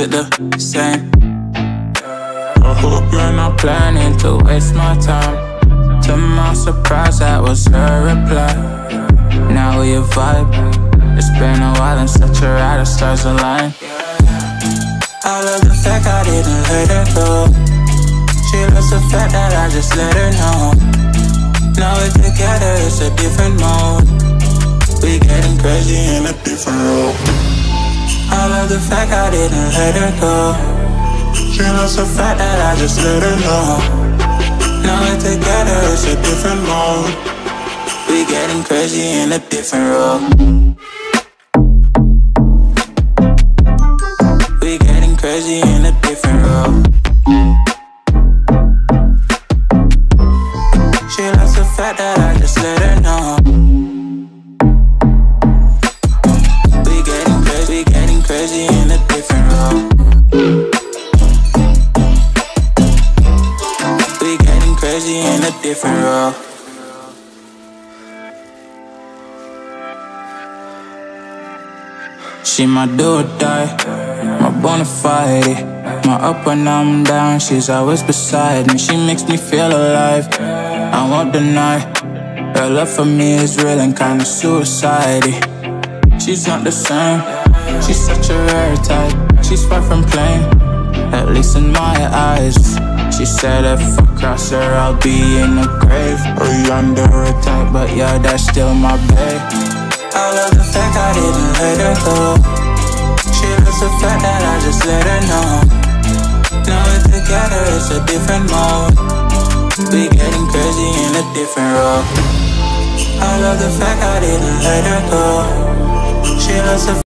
look the same. I hope you're not planning to waste my time. To my surprise, that was her reply. Now we a vibe. It's been a while and such a ride, the stars align. I love the fact I didn't let her go. She loves the fact that I just let her know. Now we're together, it's a different mode. We getting crazy in a different role. I love the fact I didn't let her go. She loves the fact that I just let her know. Now we're together, it's a different mode. We getting crazy in a different role. We getting crazy in a different role. She loves the fact that I just let her know. We getting crazy in a different role. We getting crazy in a different role. She my do or die, my bona fide. My up when I'm down, she's always beside me. She makes me feel alive, I won't deny. Her love for me is real and kinda suicide-y. She's not the same, she's such a rare type. She's far from plain, at least in my eyes. She said if I cross her, I'll be in the grave or under her type, but yeah, that's still my babe. I love the fact I didn't let her go. She loves the fact that I just let her know. Now we're together, it's a different mode. We getting crazy in a different role. I love the fact I didn't let her go. She loves the